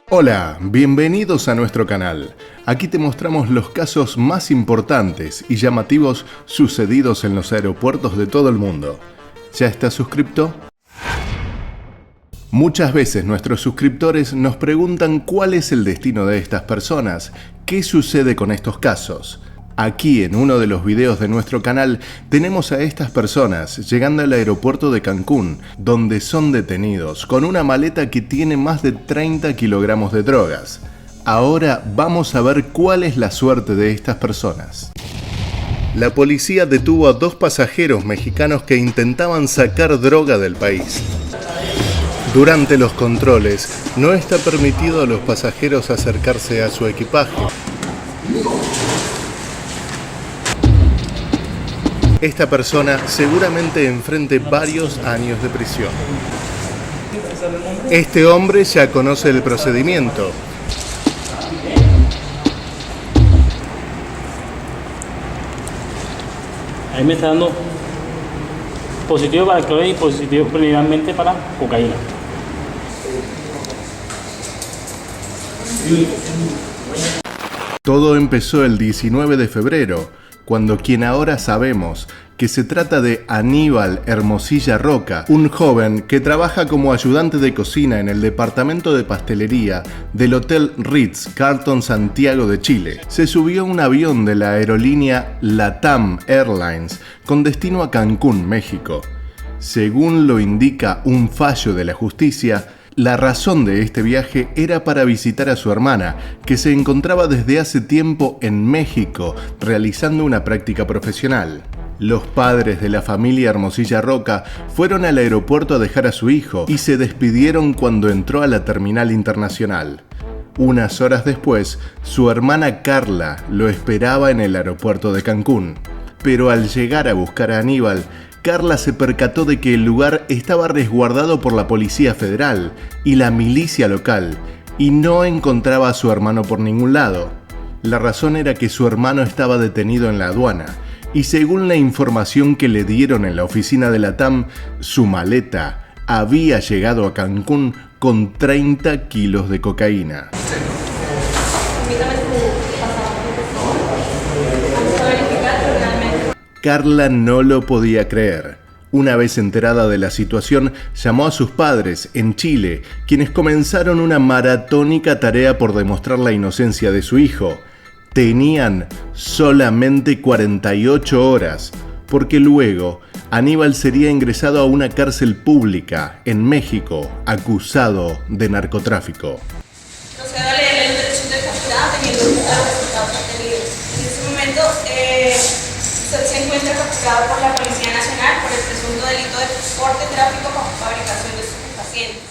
Hola, bienvenidos a nuestro canal. Aquí te mostramos los casos más importantes y llamativos sucedidos en los aeropuertos de todo el mundo. ¿Ya estás suscripto? Muchas veces nuestros suscriptores nos preguntan cuál es el destino de estas personas, qué sucede con estos casos. Aquí en uno de los videos de nuestro canal tenemos a estas personas llegando al aeropuerto de Cancún, donde son detenidos con una maleta que tiene más de 30 kilogramos de drogas. Ahora vamos a ver cuál es la suerte de estas personas. La policía detuvo a 2 pasajeros mexicanos que intentaban sacar droga del país. Durante los controles, no está permitido a los pasajeros acercarse a su equipaje. Esta persona seguramente enfrente varios años de prisión. Este hombre ya conoce el procedimiento. Ahí me está dando positivo para cloro y positivo preliminarmente para cocaína. Todo empezó el 19 de febrero, cuando quien ahora sabemos que se trata de Aníbal Hermosilla Roca, un joven que trabaja como ayudante de cocina en el departamento de pastelería del Hotel Ritz-Carlton Santiago de Chile, se subió a un avión de la aerolínea LATAM Airlines con destino a Cancún, México. Según lo indica un fallo de la justicia, la razón de este viaje era para visitar a su hermana, que se encontraba desde hace tiempo en México realizando una práctica profesional. Los padres de la familia Hermosilla Roca fueron al aeropuerto a dejar a su hijo y se despidieron cuando entró a la terminal internacional. Unas horas después, su hermana Carla lo esperaba en el aeropuerto de Cancún. Pero al llegar a buscar a Aníbal, Carla se percató de que el lugar estaba resguardado por la Policía Federal y la milicia local, y no encontraba a su hermano por ningún lado. La razón era que su hermano estaba detenido en la aduana, y según la información que le dieron en la oficina de la TAM, su maleta había llegado a Cancún con 30 kilos de cocaína. Carla no lo podía creer. Una vez enterada de la situación, llamó a sus padres en Chile, quienes comenzaron una maratónica tarea por demostrar la inocencia de su hijo. Tenían solamente 48 horas, porque luego Aníbal sería ingresado a una cárcel pública en México, acusado de narcotráfico. Procedo a leer el derecho del capturado teniendo en cuenta los resultados obtenidos. En este momento, usted se encuentra capturado por la Policía Nacional por el presunto delito de transporte, tráfico con fabricación de estupefacientes.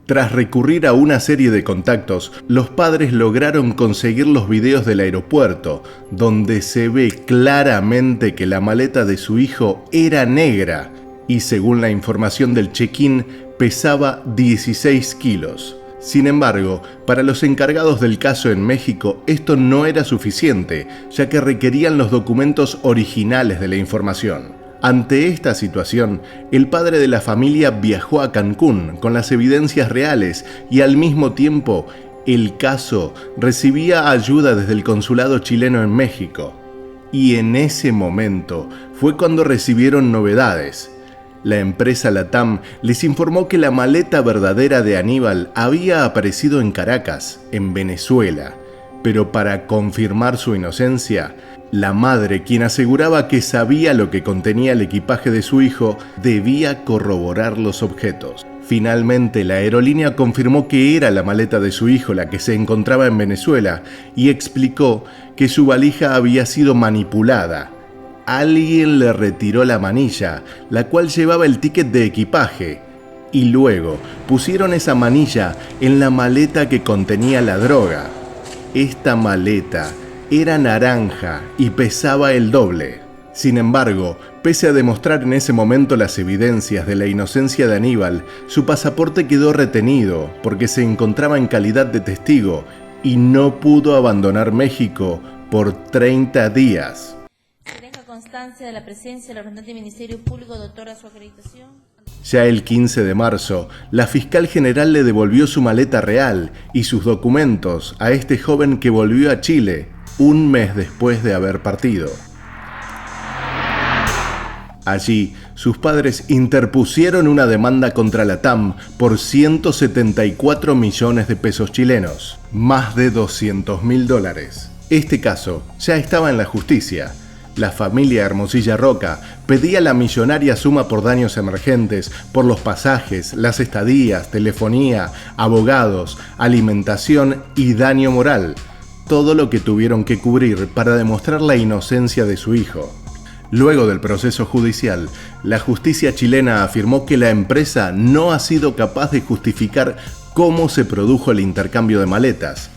Tras recurrir a una serie de contactos, los padres lograron conseguir los videos del aeropuerto, donde se ve claramente que la maleta de su hijo era negra y, según la información del check-in, pesaba 16 kilos. Sin embargo, para los encargados del caso en México, esto no era suficiente, ya que requerían los documentos originales de la información. Ante esta situación, el padre de la familia viajó a Cancún con las evidencias reales y al mismo tiempo, el caso recibía ayuda desde el consulado chileno en México. Y en ese momento fue cuando recibieron novedades. La empresa LATAM les informó que la maleta verdadera de Aníbal había aparecido en Caracas, en Venezuela. Pero para confirmar su inocencia, la madre, quien aseguraba que sabía lo que contenía el equipaje de su hijo, debía corroborar los objetos. Finalmente, la aerolínea confirmó que era la maleta de su hijo la que se encontraba en Venezuela y explicó que su valija había sido manipulada. Alguien le retiró la manilla, la cual llevaba el ticket de equipaje, y luego pusieron esa manilla en la maleta que contenía la droga. Esta maleta era naranja y pesaba el doble. Sin embargo, pese a demostrar en ese momento las evidencias de la inocencia de Aníbal, su pasaporte quedó retenido porque se encontraba en calidad de testigo y no pudo abandonar México por 30 días. Se deja constancia de la presencia del representante del Ministerio Público, doctora, su acreditación. Ya el 15 de marzo, la fiscal general le devolvió su maleta real y sus documentos a este joven que volvió a Chile un mes después de haber partido. Allí, sus padres interpusieron una demanda contra la TAM por 174 millones de pesos chilenos, más de $200.000. Este caso ya estaba en la justicia. La familia Hermosilla Roca pedía la millonaria suma por daños emergentes, por los pasajes, las estadías, telefonía, abogados, alimentación y daño moral. Todo lo que tuvieron que cubrir para demostrar la inocencia de su hijo. Luego del proceso judicial, la justicia chilena afirmó que la empresa no ha sido capaz de justificar cómo se produjo el intercambio de maletas,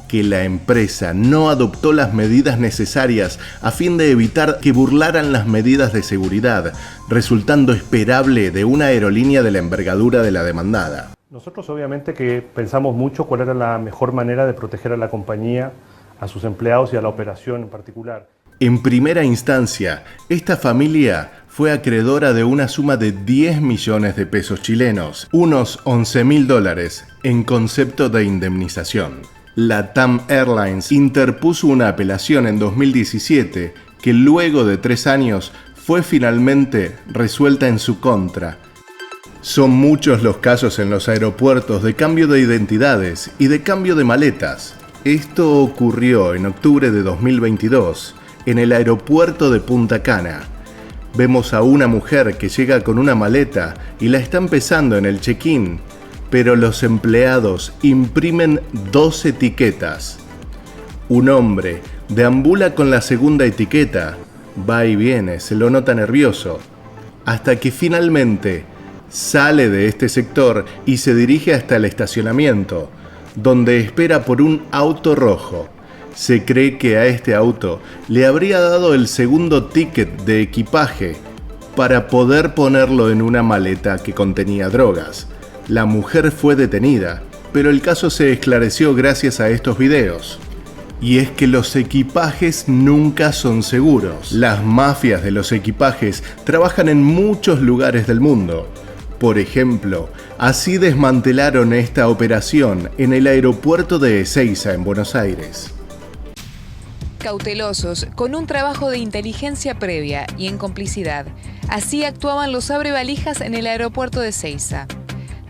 que la empresa no adoptó las medidas necesarias a fin de evitar que burlaran las medidas de seguridad, resultando esperable de una aerolínea de la envergadura de la demandada. Nosotros obviamente que pensamos mucho cuál era la mejor manera de proteger a la compañía, a sus empleados y a la operación en particular. En primera instancia, esta familia fue acreedora de una suma de 10 millones de pesos chilenos, unos $11.000 en concepto de indemnización. La TAM Airlines interpuso una apelación en 2017 que luego de 3 años fue finalmente resuelta en su contra. Son muchos los casos en los aeropuertos de cambio de identidades y de cambio de maletas. Esto ocurrió en octubre de 2022 en el aeropuerto de Punta Cana. Vemos a una mujer que llega con una maleta y la están pesando en el check-in, pero los empleados imprimen 2 etiquetas. Un hombre deambula con la segunda etiqueta, va y viene, se lo nota nervioso, hasta que finalmente sale de este sector y se dirige hasta el estacionamiento, donde espera por un auto rojo. Se cree que a este auto le habría dado el segundo ticket de equipaje para poder ponerlo en una maleta que contenía drogas. La mujer fue detenida, pero el caso se esclareció gracias a estos videos. Y es que los equipajes nunca son seguros. Las mafias de los equipajes trabajan en muchos lugares del mundo. Por ejemplo, así desmantelaron esta operación en el aeropuerto de Ezeiza, en Buenos Aires. Cautelosos, con un trabajo de inteligencia previa y en complicidad, así actuaban los abrevalijas en el aeropuerto de Ezeiza.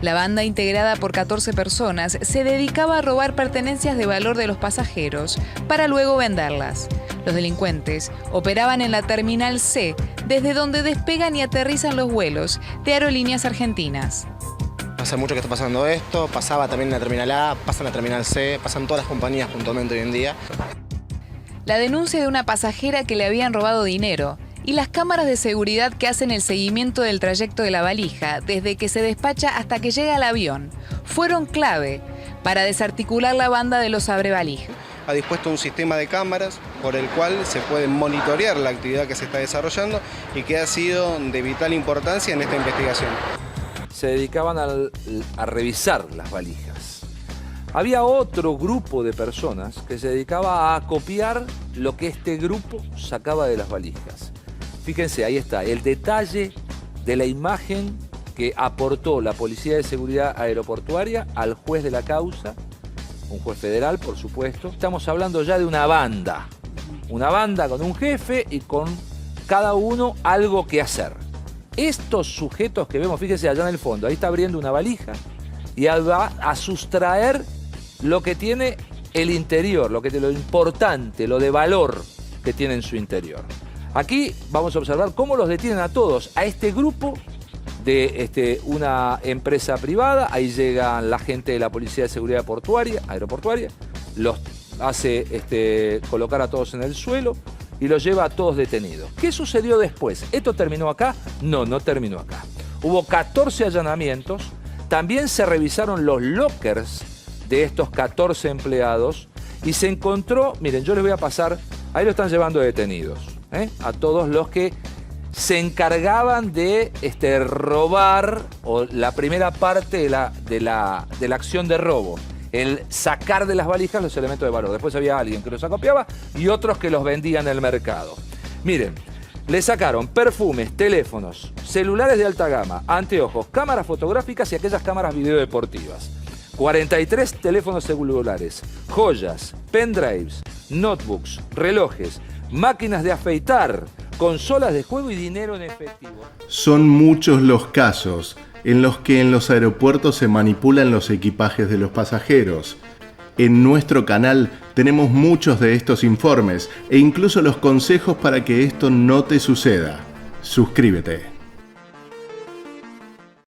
La banda, integrada por 14 personas, se dedicaba a robar pertenencias de valor de los pasajeros para luego venderlas. Los delincuentes operaban en la Terminal C, desde donde despegan y aterrizan los vuelos de aerolíneas argentinas. Hace mucho que está pasando esto, pasaba también en la Terminal A, pasa en la Terminal C, pasan todas las compañías puntualmente hoy en día. La denuncia de una pasajera que le habían robado dinero y las cámaras de seguridad que hacen el seguimiento del trayecto de la valija desde que se despacha hasta que llega al avión fueron clave para desarticular la banda de los abrevalijas. Ha dispuesto un sistema de cámaras por el cual se puede monitorear la actividad que se está desarrollando y que ha sido de vital importancia en esta investigación. Se dedicaban a revisar las valijas. Había otro grupo de personas que se dedicaba a copiar lo que este grupo sacaba de las valijas. Fíjense, ahí está, el detalle de la imagen que aportó la Policía de Seguridad Aeroportuaria al juez de la causa, un juez federal, por supuesto. Estamos hablando ya de una banda con un jefe y con cada uno algo que hacer. Estos sujetos que vemos, fíjense allá en el fondo, ahí está abriendo una valija y va a sustraer lo que tiene el interior, lo importante, lo de valor que tiene en su interior. Aquí vamos a observar cómo los detienen a todos, a este grupo de una empresa privada. Ahí llega la gente de la Policía de Seguridad Aeroportuaria, los hace colocar a todos en el suelo y los lleva a todos detenidos. ¿Qué sucedió después? ¿Esto terminó acá? No, no terminó acá. Hubo 14 allanamientos, también se revisaron los lockers de estos 14 empleados y se encontró, miren, yo les voy a pasar, ahí lo están llevando detenidos, a todos los que se encargaban de robar, o la primera parte de la acción de robo, el sacar de las valijas los elementos de valor. Después había alguien que los acopiaba y otros que los vendían en el mercado. Miren, Le sacaron perfumes, teléfonos, celulares de alta gama, anteojos, cámaras fotográficas y aquellas cámaras videodeportivas. 43 teléfonos celulares, joyas, pendrives, notebooks, relojes, máquinas de afeitar, consolas de juego y dinero en efectivo. Son muchos los casos en los que en los aeropuertos se manipulan los equipajes de los pasajeros. En nuestro canal tenemos muchos de estos informes e incluso los consejos para que esto no te suceda. Suscríbete.